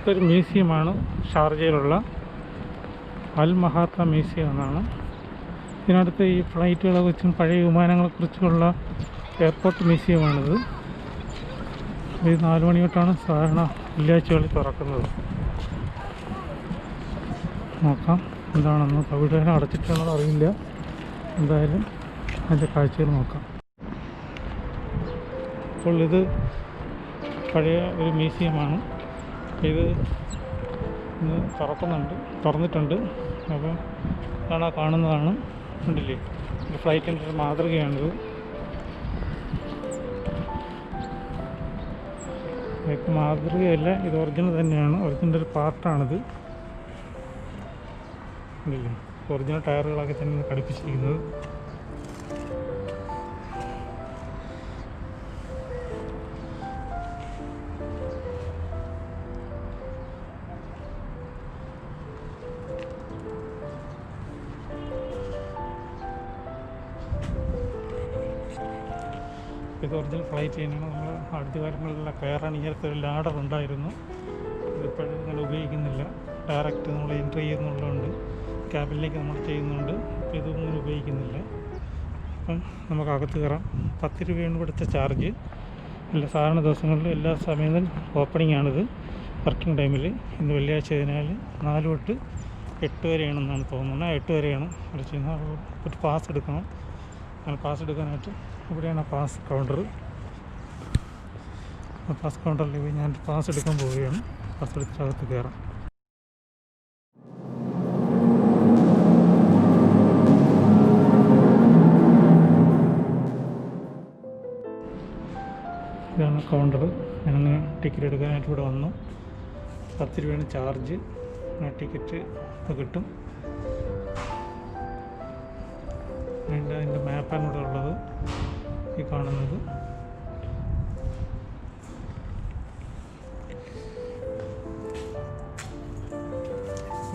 അടുത്തൊരു മ്യൂസിയമാണ് ഷാർജയിലുള്ള അൽ മഹാത്ത മ്യൂസിയം എന്നാണ്. ഇതിനടുത്ത് ഈ ഫ്ലൈറ്റുകളെ കുറിച്ചും പഴയ വിമാനങ്ങളെക്കുറിച്ചുമുള്ള എയർപോർട്ട് മ്യൂസിയമാണിത്. ഇത് 4 മണി തൊട്ടാണ് സാധാരണ വെള്ളിയാഴ്ചകളിൽ തുറക്കുന്നത്. നോക്കാം എന്താണെന്ന്. അവിടെ അടച്ചിട്ടാണോ അറിയില്ല. എന്തായാലും അതിൻ്റെ കാഴ്ചകൾ നോക്കാം. അപ്പോൾ ഇത് പഴയ ഒരു മ്യൂസിയമാണ്. ഇത് ഇന്ന് തുറന്നിട്ടുണ്ട്. അപ്പം കാണുന്നതാണ്. ഉണ്ടല്ലേ, ഒരു ഫ്ലൈറ്റിൻ്റെ ഒരു മാതൃകയാണിത്. ഇത് മാതൃകയല്ല, ഇത് ഒറിജിനൽ തന്നെയാണ്. ഒറിജിനൽ ഒരു പാർട്ടാണിത്. ഉണ്ടല്ലേ, ഒറിജിനൽ ടയറുകളൊക്കെ തന്നെ ഘടിപ്പിച്ചിരിക്കുന്നത്. ഇത് ഒറിജിനൽ ഫ്ലൈറ്റ് തന്നെയാണ്. നമ്മൾ അടുത്ത കാലങ്ങളിലെല്ലാം കയറാൻ ഇങ്ങനത്തെ ഒരു ലാഡർ ഉണ്ടായിരുന്നു. ഇതിപ്പോഴും ഇങ്ങനെ ഉപയോഗിക്കുന്നില്ല. ഡയറക്റ്റ് നമ്മൾ എൻട്രി ചെയ്യുന്നുള്ളതുകൊണ്ട് ക്യാബിനിലേക്ക് നമ്മൾ ചെയ്യുന്നുണ്ട്. അപ്പോൾ ഇതൊന്നും ഉപയോഗിക്കുന്നില്ല. അപ്പം നമുക്ക് അകത്ത് കയറാം. 10 രൂപയാണ് ഇവിടുത്തെ ചാർജ്. എല്ലാ സാധാരണ ദിവസങ്ങളിലും എല്ലാ സമയത്തും ഓപ്പണിംഗ് ആണിത്. വർക്കിംഗ് ടൈമിൽ ഇന്ന് വെള്ളിയാഴ്ച ആയതിനാൽ 4 തൊട്ട് 8 വരെയാണെന്നാണ് തോന്നുന്നത്. 8 വരെയാണ് ഇവിടെ ചെയ്യുന്നത്. ഒരു പാസ് എടുക്കണം. അങ്ങനെ പാസ് എടുക്കാനായിട്ട് ഇവിടെയാണ് പാസ് കൗണ്ടർ. പാസ് കൗണ്ടറിൽ പോയി ഞാൻ പാസ് എടുക്കാൻ പോവുകയാണ്. പാസ് എടുത്തിട്ട് അകത്ത് കയറാം. ഇതാണ് കൗണ്ടർ. ഞാനങ്ങനെ ടിക്കറ്റ് എടുക്കാനായിട്ട് ഇവിടെ വന്നു. 10 രൂപയാണ് ചാർജ്. ടിക്കറ്റ് ഇപ്പോൾ കിട്ടും. അതിൻ്റെ മാപ്പാണ് ഇവിടെ ഉള്ളത്, ഈ കാണുന്നത്.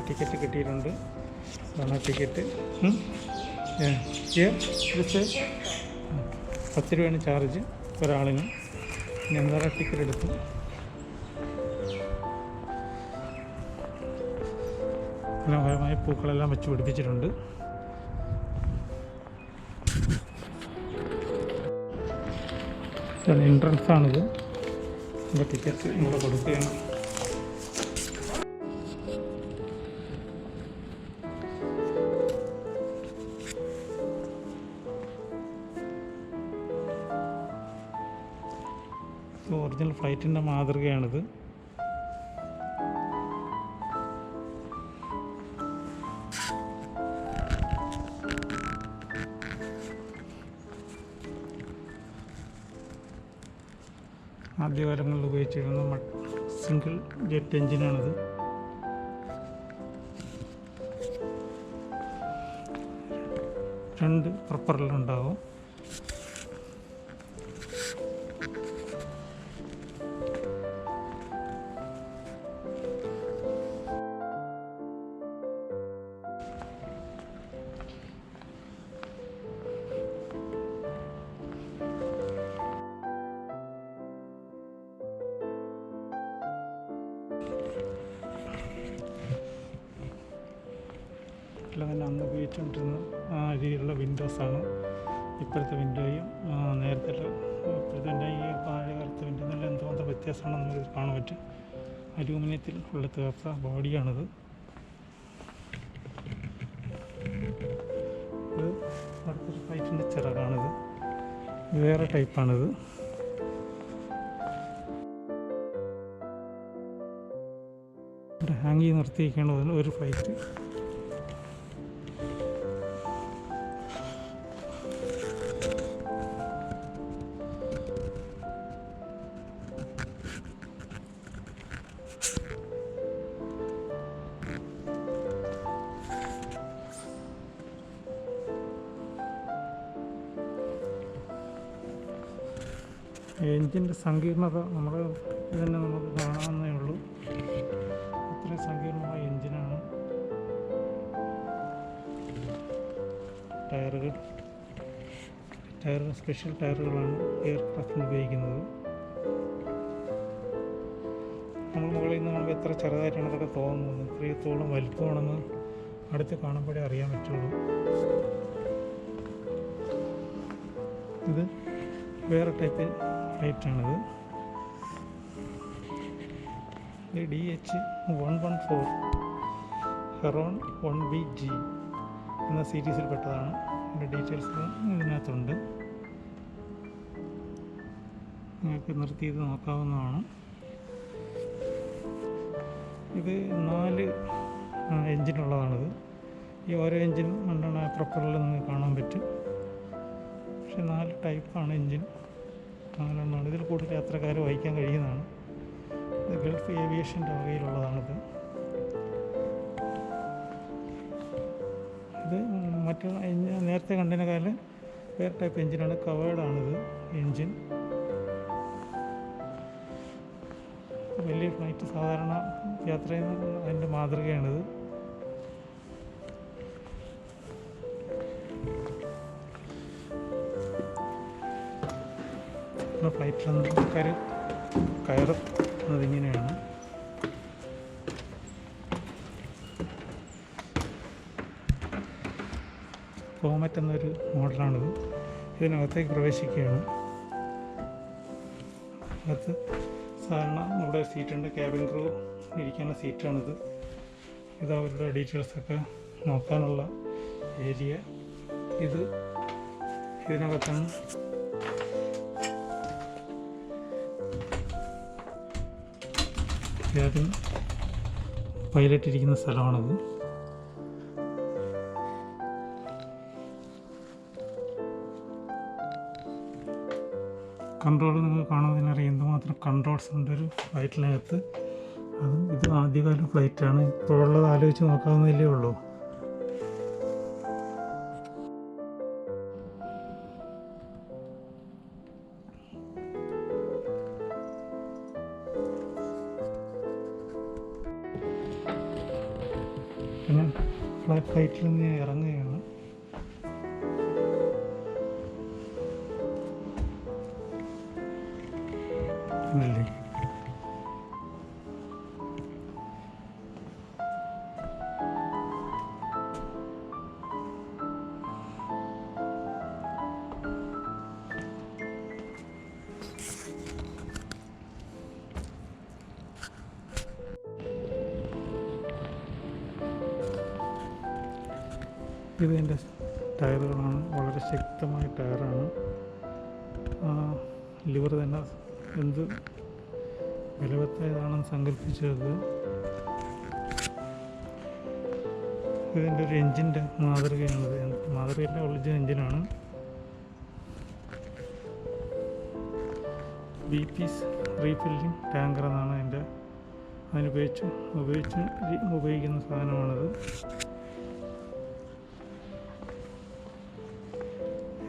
ടിക്കറ്റ് കിട്ടിയിട്ടുണ്ട്. അതാണ് ടിക്കറ്റ്. 10 രൂപയാണ് ചാർജ് ഒരാളിന്. ഞാൻ എന്തായാലും ടിക്കറ്റ് എടുത്തു. മനോഹരമായ പൂക്കളെല്ലാം വെച്ച് പിടിപ്പിച്ചിട്ടുണ്ട്. എൻട്രൻസ് ആണിത്. എൻ്റെ ടിക്കറ്റ് ഇവിടെ കൊടുക്കുകയാണ്. ഒറിജിനൽ ഫ്ലൈറ്റിൻ്റെ മാതൃകയാണിത്. ആദ്യകാലങ്ങളിൽ ഉപയോഗിച്ചിരുന്ന സിംഗിൾ ജെറ്റ് എഞ്ചിനാണിത്. രണ്ട് പ്രൊപ്പല്ലറുണ്ടാവും. തന്നെ അന്ന് ഉപയോഗിച്ചുകൊണ്ടിരുന്ന ആ രീതിയിലുള്ള വിൻഡോസാണ്. ഇപ്പോഴത്തെ വിൻഡോയും നേരത്തെ ഇപ്പോഴത്തെ ഈ പഴയ കാലത്തെ വിൻഡോ നല്ല എന്തുമാത്രം വ്യത്യാസമാണ് നമുക്ക് കാണാൻ പറ്റും. അലൂമിനിയത്തിൽ ഉള്ള തീർത്ത ബോഡിയാണിത്. ഇത് അടുത്തൊരു ഫ്ലൈറ്റിൻ്റെ ചിറകാണിത്. വേറെ ടൈപ്പാണിത്. ഹാങ് ചെയ്ത് നിർത്തിയിരിക്കേണ്ടതിന് ഒരു ഫ്ലൈറ്റ്. എൻജിൻ്റെ സങ്കീർണത നമ്മൾ ഇതന്നെ നമുക്ക് കാണാവുന്നേ ഉള്ളൂ. അത്രയും സങ്കീർണമായ എൻജിനാണ്. ടയറുകൾ സ്പെഷ്യൽ ടയറുകളാണ് എയർക്രാഫ്റ്റിന് ഉപയോഗിക്കുന്നത്. നമ്മൾ മുകളിൽ നിന്ന് കാണുമ്പോൾ എത്ര ചെറുതായിട്ടാണ് അതൊക്കെ തോന്നുന്നത്. ഇത്രത്തോളം വലിപ്പമാണെന്ന് അടുത്ത് കാണുമ്പോഴേ അറിയാൻ പറ്റുള്ളൂ. ഇത് വേറെ ടൈപ്പ് ഫ്ലൈറ്റാണിത്. ഇത് DH-114 ഹെറോൺ 1BG എന്ന സീരീസിൽപ്പെട്ടതാണ്. ഇതിൻ്റെ ഡീറ്റെയിൽസ് ഇതിനകത്തുണ്ട്. നിങ്ങൾക്ക് നിർത്തി ഇത് നോക്കാവുന്നതാണ്. ഇത് 4 എൻജിനുള്ളതാണിത്. ഈ ഓരോ എൻജിനും കൊണ്ടാണ് പ്രൊപ്പല്ലർ നിങ്ങൾക്ക് കാണാൻ പറ്റും. പക്ഷെ 4 ടൈപ്പാണ് എൻജിൻ, 4 എണ്ണമാണ്. ഇതിൽ കൂടുതൽ യാത്രക്കാർ വഹിക്കാൻ കഴിയുന്നതാണ്. ഇത് ഗൾഫ് ഏവിയേഷൻ്റെ വകയിലുള്ളതാണിത്. ഇത് മറ്റുള്ള എൻജിൻ നേരത്തെ കണ്ടതിനേക്കാളും വേറെ ടൈപ്പ് എൻജിനാണ്. കവേർഡാണിത് എൻജിൻ. വലിയ ഫ്ലൈറ്റ് സാധാരണ യാത്ര ചെയ്യുന്ന അതിൻ്റെ മാതൃകയാണിത്. ഫ്ലൈറ്റിൽ കയറുന്നത് ഇങ്ങനെയാണ്. കോമറ്റ് എന്നൊരു മോഡലാണിത്. ഇതിനകത്തേക്ക് പ്രവേശിക്കുകയാണ്. അകത്ത് സാധാരണ ഇവിടെ സീറ്റുണ്ട്. ക്യാബിൻ ക്രൂ ഇരിക്കുന്ന സീറ്റാണിത്. ഇത് അവരുടെ ഡീറ്റെയിൽസൊക്കെ നോക്കാനുള്ള ഏരിയ. ഇതിനകത്താണ് ക്യാബിൻ പൈലറ്റ് ഇരിക്കുന്ന സ്ഥലമാണിത്. കൺട്രോൾ നിങ്ങൾ കാണുന്നതിനറിയാം എന്തുമാത്രം കൺട്രോൾസ് ഉണ്ട് ഒരു ഫ്ലൈറ്റിനകത്ത്. ഇത് ആദ്യകാല ഫ്ലൈറ്റാണ്. ഇപ്പോഴുള്ളത് ആലോചിച്ച് നോക്കാവുന്നതല്ലേ ഉള്ളൂ. പിന്നെ ഫ്ലൈറ്റിൽ നിന്ന് ഇറങ്ങുകയാണ്. അല്ലേ ഇത് എൻ്റെ ടയറുകളാണ്. വളരെ ശക്തമായ ടയറാണ്. ലിവർ തന്നെ എന്ത് ബലവത്തായതാണെന്ന് സങ്കല്പിച്ചത്. ഇതിൻ്റെ ഒരു എൻജിൻ്റെ മാതൃകയാണിത്. മാതൃകയിലെ ഒറിജിനൽ എൻജിനാണ്. BP റീഫില്ലിംഗ് ടാങ്കർ എന്നാണ് ഉപയോഗിക്കുന്ന സാധനമാണിത്.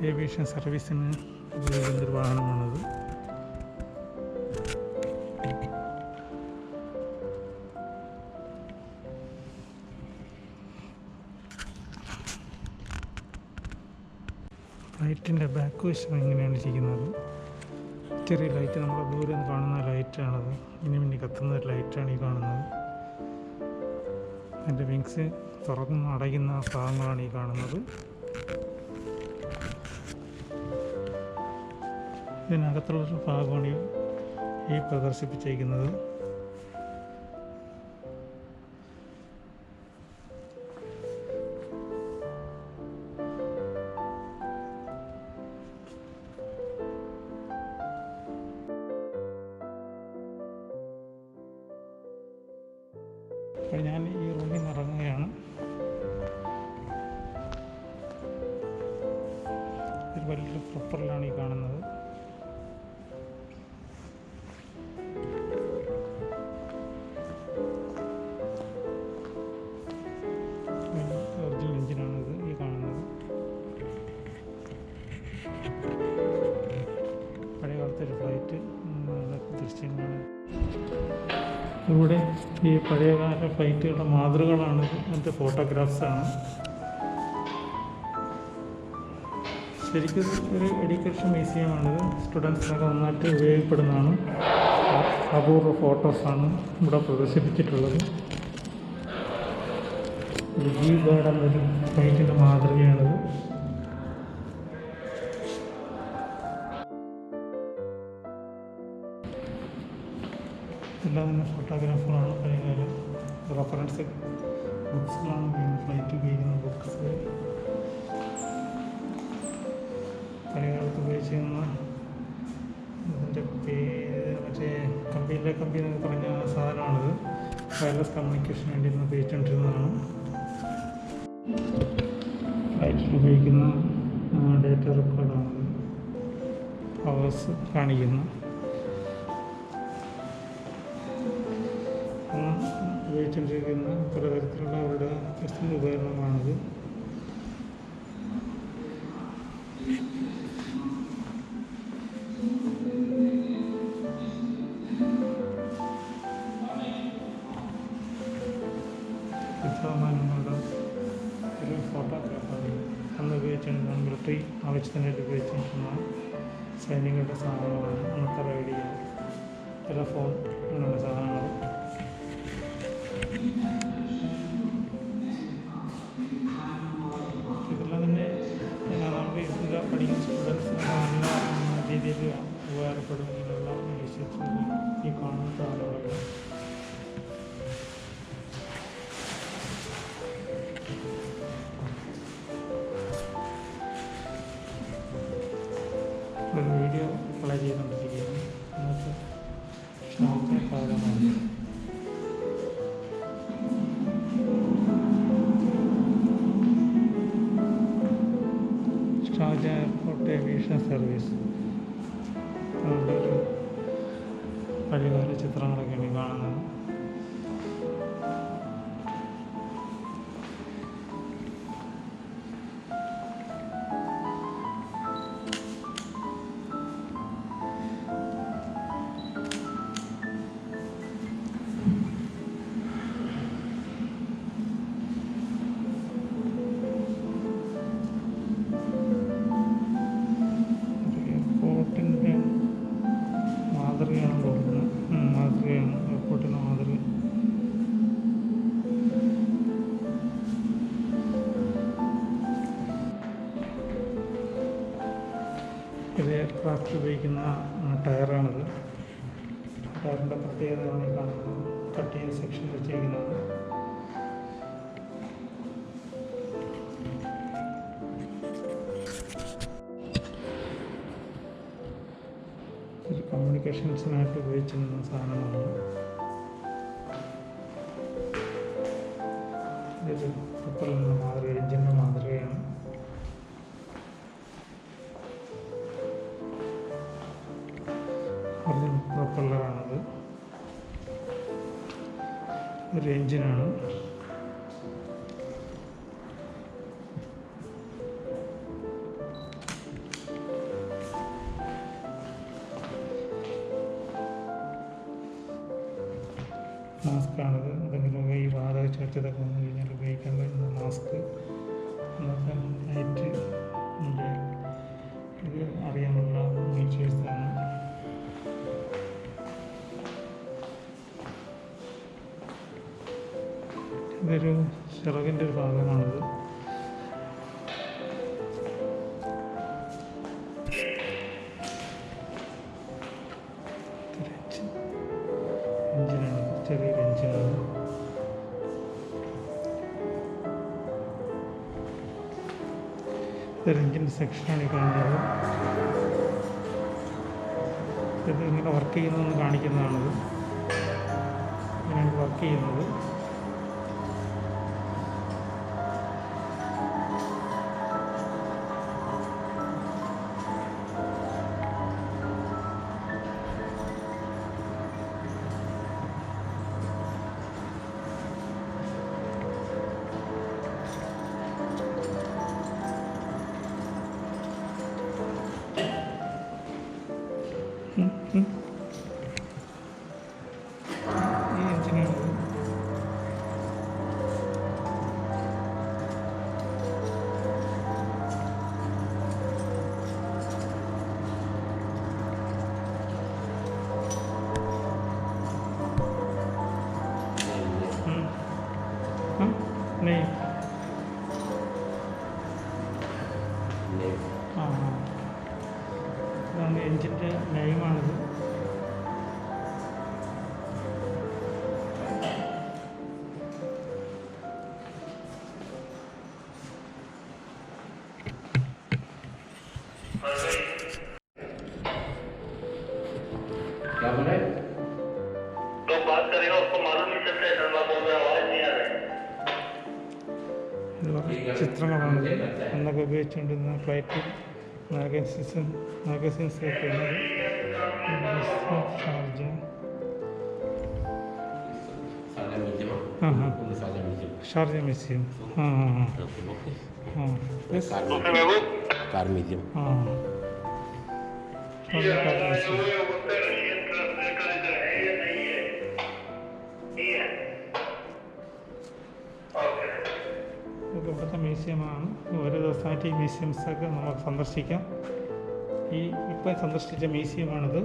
ഏവിയേഷൻ സർവീസിന് ഉപയോഗിക്കുന്നൊരു വാഹനമാണിത്. ഫ്ലൈറ്റിൻ്റെ ബാക്ക് വശം എങ്ങനെയാണ് ഇരിക്കുന്നത്. ചെറിയ ലൈറ്റ്, നമ്മൾ ദൂരെ നിന്ന് കാണുന്ന ലൈറ്റാണത്. മിന്നി കത്തുന്ന ഒരു ലൈറ്റാണ് ഈ കാണുന്നത്. അതിൻ്റെ വിങ്സ് തുറന്ന് അടയ്ക്കുന്ന ഭാഗങ്ങളാണ് ഈ കാണുന്നത്. ഇതിനകത്തുള്ളൊരു ഭാഗമാണ് ഈ പ്രദർശിപ്പിച്ചിരിക്കുന്നത്. അപ്പോൾ ഞാൻ ഈ റൂമിൽ നിന്ന് ഇറങ്ങുകയാണ്. ഒരു വലിയൊരു പ്രൊപ്പറിലാണ് ഈ കാണുന്നത്. ഒറിജിനൽ എഞ്ചിനാണിത് ഈ കാണുന്നത്. പഴയ കാലത്തെ ഒരു ഫ്ലൈറ്റ് ദൃശ്യങ്ങളാണ്. ഇവിടെ ഈ പഴയകാല ഫ്ലൈറ്റുകളുടെ മാതൃകകളാണ്. അതിൻ്റെ ഫോട്ടോഗ്രാഫ്സാണ്. ശരിക്കും ഒരു എഡ്യൂക്കേഷൻ മ്യൂസിയമാണിത്. സ്റ്റുഡൻസിനൊക്കെ നന്നായിട്ട് ഉപയോഗപ്പെടുന്നതാണ്. അപൂർവ ഫോട്ടോസാണ് ഇവിടെ പ്രദർശിപ്പിച്ചിട്ടുള്ളത്. ഒരു ജി ഗാർഡ് എന്നൊരു ഫ്ലൈറ്റിൻ്റെ മാതൃകയാണിത്. എല്ലാം തന്നെ ഫോട്ടോഗ്രാഫറാണ്. പഴയകാലം റെഫറൻസ് ബുക്സുകളാണ് ഫ്ലൈറ്റ് ഉപയോഗിക്കുന്ന ബുക്സ്. പഴയകാലത്ത് ഉപയോഗിച്ചിരുന്ന ഇതിൻ്റെ പേര് മറ്റേ കമ്പി എന്നൊക്കെ പറഞ്ഞ സാധനമാണിത്. വയർലെസ് കമ്മ്യൂണിക്കേഷന് വേണ്ടി ഇന്ന് ഉപയോഗിച്ചുകൊണ്ടിരുന്നതാണ്. ഫ്ലൈറ്റിൽ ഉപയോഗിക്കുന്ന ഡേറ്റ റെക്കോർഡാണിത്. ഹവേഴ്സ് കാണിക്കുന്നു. ഉപയോഗിച്ചുകൊണ്ടിരിക്കുന്ന പലതരത്തിലുള്ള അവരുടെ ഉപകരണമാണിത്. യുദ്ധവിമാനങ്ങളുടെ ഒരു ഫോട്ടോഗ്രാഫാണ്. അന്ന് ഉപയോഗിച്ചിരുന്ന മിലിറ്ററി ആവശ്യത്തിനായിട്ട് ഉപയോഗിച്ചിരിക്കുന്ന സൈനികരുടെ സാധനങ്ങളാണ്. അന്നത്തെ റേഡിയോ, ടെലഫോൺ അങ്ങനെയുള്ള സാധനങ്ങൾ. ഇതെല്ലാം തന്നെ നമുക്ക് ഇതിൽ പഠിക്കുന്ന സ്റ്റുഡൻസിന് നല്ല രീതിയിൽ ഉപകാരപ്പെടും. ഇതിലുള്ള ഈ കാണുന്ന സാധനങ്ങളൊക്കെ ഒരു വീഡിയോ പ്ലേ ചെയ്തുകൊണ്ടിരിക്കുകയാണ്. ഇന്നത്തെ ഷാർജ കാലമാണ്. ഷാർജ എയർപോർട്ട് ഏവിയേഷൻ സർവീസ് അതുകൊണ്ട് ഒരു പഴയകാല ചിത്രങ്ങളൊക്കെയാണ് ഈ കാണുന്നത്. മാതൃകയാണ് എയർപോർട്ടിൻ്റെ മാതൃക. ഇത് എയർക്രാഫ്റ്റ് ഉപയോഗിക്കുന്ന ടയറാണിത്. ടയറിൻ്റെ പ്രത്യേകതയാണ് ഈ കാണുന്നത്. കട്ട് ചെയ്ത സെക്ഷൻ വെച്ചിരിക്കുന്നത്. ഒരു കമ്മ്യൂണിക്കേഷൻസിനായിട്ട് ഉപയോഗിച്ചിരുന്ന സാധനമാണ്. ഇതൊരു പ്രൊപ്പല്ലറിൻ്റെ മാതൃക, എഞ്ചിൻ്റെ മാതൃകയാണ്. പ്രൊപ്പല്ലറാണത്. ഒരു എഞ്ചിനാണ്. മാസ്കാണിത്. എന്തെങ്കിലുമൊക്കെ ഈ വാതക ചോർച്ചതൊക്കെ വന്നു കഴിഞ്ഞാൽ ഉപയോഗിക്കാൻ പറ്റുന്ന മാസ്ക്. അന്നത്തെ നൈറ്റിൻ്റെ ഇത് അറിയാനുള്ള ഫീച്ചേഴ്സാണ്. ഇതൊരു ചിറകിൻ്റെ ഒരു ഭാഗമാണിത്. എഞ്ചിനാണ്, ചെറിയൊരു എഞ്ചിനാണ്. ഇതൊരു എഞ്ചിൻ്റെ സെക്ഷനാണ് ഈ കാണുന്നത്. ഇത് ഇങ്ങനെ വർക്ക് ചെയ്യുന്നതെന്ന് കാണിക്കുന്നതാണിത്. ഇങ്ങനെയാണ് വർക്ക് ചെയ്യുന്നത്. ഈ എഞ്ചിനാണ് ചിത്രങ്ങളാണ് അന്നൊക്കെ ഉപയോഗിച്ചുകൊണ്ടിരുന്ന ഫ്ലൈറ്റ് മാഗസിൻസ് ഒക്കെ ഉള്ളത്. Sharjah Sharjah museum. Car museum ഇവിടുത്തെ മ്യൂസിയമാണ്. ഓരോ ദിവസമായിട്ട് ഈ മ്യൂസിയംസൊക്കെ നമുക്ക് സന്ദർശിക്കാം. ഈ ഇപ്പം സന്ദർശിച്ച മ്യൂസിയമാണിത്.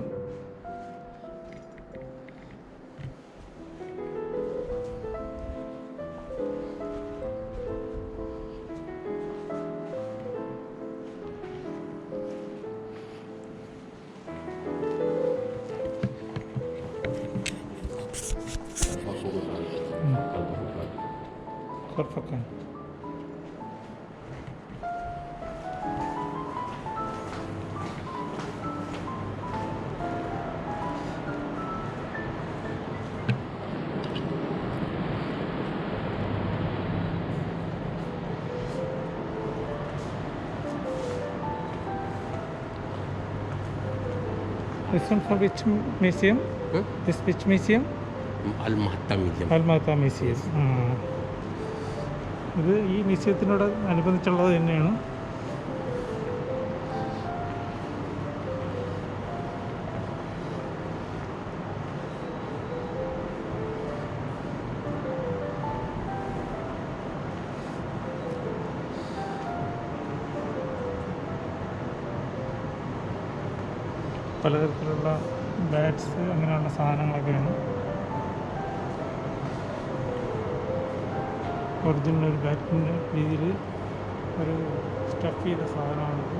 Korfakan. This one for which museum? This which museum? Al-Mahatta Museum. Al-Mahatta Museum. ഇത് ഈ മ്യൂസിയത്തിനോട് അനുബന്ധിച്ചുള്ളത് തന്നെയാണ്. പലതരത്തിലുള്ള ബാറ്റ്സ് അങ്ങനെയുള്ള സാധനങ്ങളൊക്കെയാണ്. ഒറിജിനൽ ഒരു ബാറ്റിൻ്റെ രീതിയിൽ ഒരു സ്റ്റഫ് ചെയ്ത സാധനമാണിത്.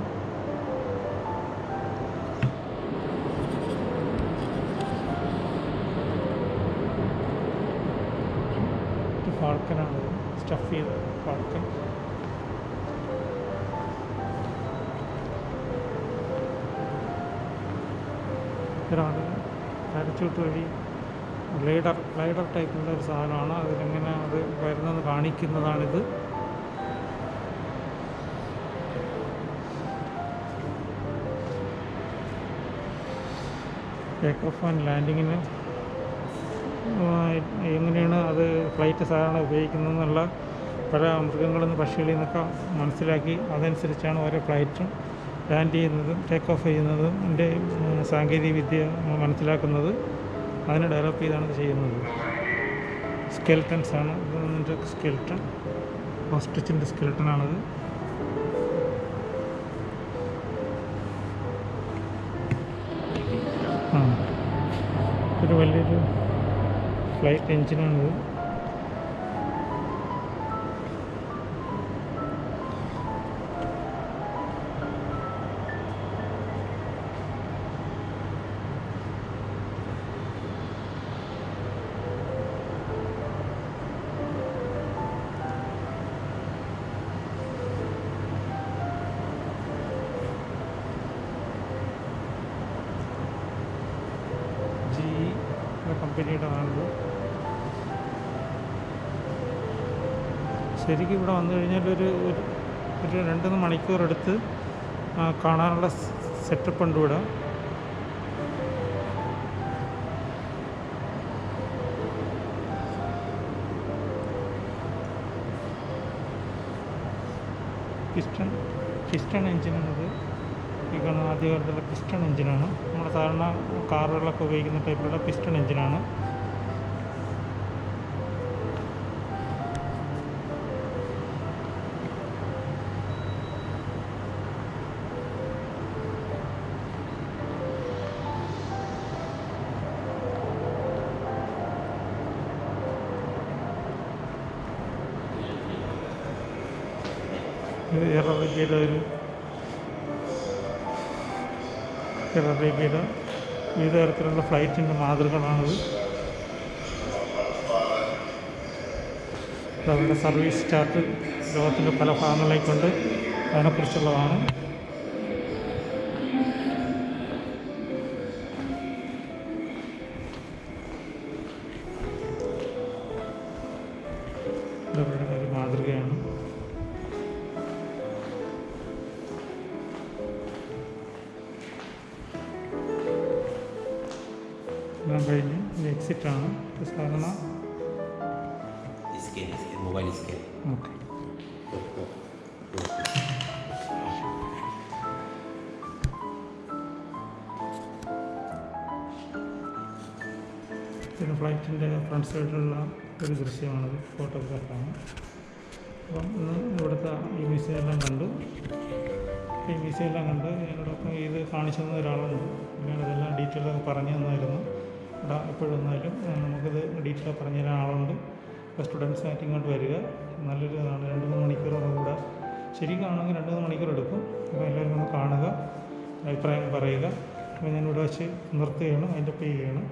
ഫാൾക്കനാണ്, സ്റ്റഫ് ചെയ്ത ഫാൾക്കൻ. ഇതാണ് പാരച്യൂട്ട് വഴി ഗ്ലൈഡർ ടൈപ്പുള്ള ഒരു സാധനമാണ്. അതിലെങ്ങനെ അത് വരുന്നത് കാണിക്കുന്നതാണിത്. ടേക്ക് ഓഫ് ആൻഡ് ലാൻഡിങ്ങിന് എങ്ങനെയാണ് അത് ഫ്ലൈറ്റ് സാധാരണ ഉപയോഗിക്കുന്നതെന്നുള്ള പല മൃഗങ്ങളിൽ നിന്ന് പക്ഷികളിൽ നിന്നൊക്കെ മനസ്സിലാക്കി അതനുസരിച്ചാണ് ഓരോ ഫ്ലൈറ്റും ലാൻഡ് ചെയ്യുന്നതും ടേക്ക് ഓഫ് ചെയ്യുന്നതും എൻ്റെ സാങ്കേതിക വിദ്യ മനസ്സിലാക്കുന്നത്. അതിനെ ഡെവലപ്പ് ചെയ്താണ് ഇത് ചെയ്യുന്നത്. സ്കെൽട്ടൻസാണ് ഇത്. സ്കെൽട്ടൺ ഓസ്ട്രിച്ചിൻ്റെ സ്കെൽട്ടനാണത്. ഒരു വലിയൊരു ഫ്ലൈറ്റ് എഞ്ചിനാണിത്. കമ്പനിയുടേതാണിത്. ശരിക്കും ഇവിടെ വന്നു കഴിഞ്ഞാൽ ഒരു 2-3 മണിക്കൂർ എടുത്ത് കാണാനുള്ള സെറ്റപ്പ് ഉണ്ട് ഇവിടെ. പിസ്റ്റൺ എഞ്ചിനാണിത്. ഈ കാണുന്ന ആദ്യകാലത്തുള്ള പിസ്റ്റൺ എഞ്ചിനാണ്. നമ്മുടെ സാധാരണ കാറുകളിലൊക്കെ ഉപയോഗിക്കുന്ന ടൈപ്പിലുള്ള പിസ്റ്റൺ എഞ്ചിനാണ്. ഇത് എയർ അറേബ്യയുടെ വിവിധ തരത്തിലുള്ള ഫ്ലൈറ്റിൻ്റെ മാതൃകകളാണിത്. അവരുടെ സർവീസ് ചാർട്ട് ലോകത്തിൻ്റെ പല ഭാഗങ്ങളിലേക്കൊണ്ട് അതിനെക്കുറിച്ചുള്ളതാണ്. ഇതവരുടെ ഒരു മാതൃകയാണ്. എല്ലാം കഴിഞ്ഞ് ഇത് എക്സിറ്റാണ്. സാധാരണ स्कैन मोबाइल स्कैन ഓക്കെ. പിന്നെ ഫ്ലൈറ്റിൻ്റെ ഫ്രണ്ട് സൈഡിലുള്ള ഒരു ദൃശ്യമാണത്, ഫോട്ടോഗ്രാഫാണ്. അപ്പം ഇന്ന് ഇവിടുത്തെ ഈ മ്യൂസിയം എല്ലാം കണ്ടു. ഈ മ്യൂസിയം എല്ലാം കണ്ട് എന്നോടൊപ്പം ഇത് കാണിച്ചു തന്ന ഒരാളുണ്ട്. ഞാനതെല്ലാം ഡീറ്റെയിലൊക്കെ പറഞ്ഞു തന്നായിരുന്നു. ഇവിടെ എപ്പോഴും വന്നാലും നമുക്കിത് ഡീറ്റെയിൽ പറഞ്ഞു തരാൻ ആളുണ്ട്. ഇപ്പോൾ സ്റ്റുഡൻസായിട്ട് ഇങ്ങോട്ട് വരിക നല്ലൊരു ഇതാണ്. 2-3 മണിക്കൂറോടെ കൂടെ ശരിക്കാണെങ്കിൽ 2-3 മണിക്കൂർ എടുക്കും. അപ്പോൾ എല്ലാവരും ഒന്ന് കാണുക, അഭിപ്രായം പറയുക. അപ്പോൾ ഞാനിവിടെ വെച്ച് നിർത്തുകയാണ്, അതിൻ്റെ പേ ചെയ്യുകയാണ്.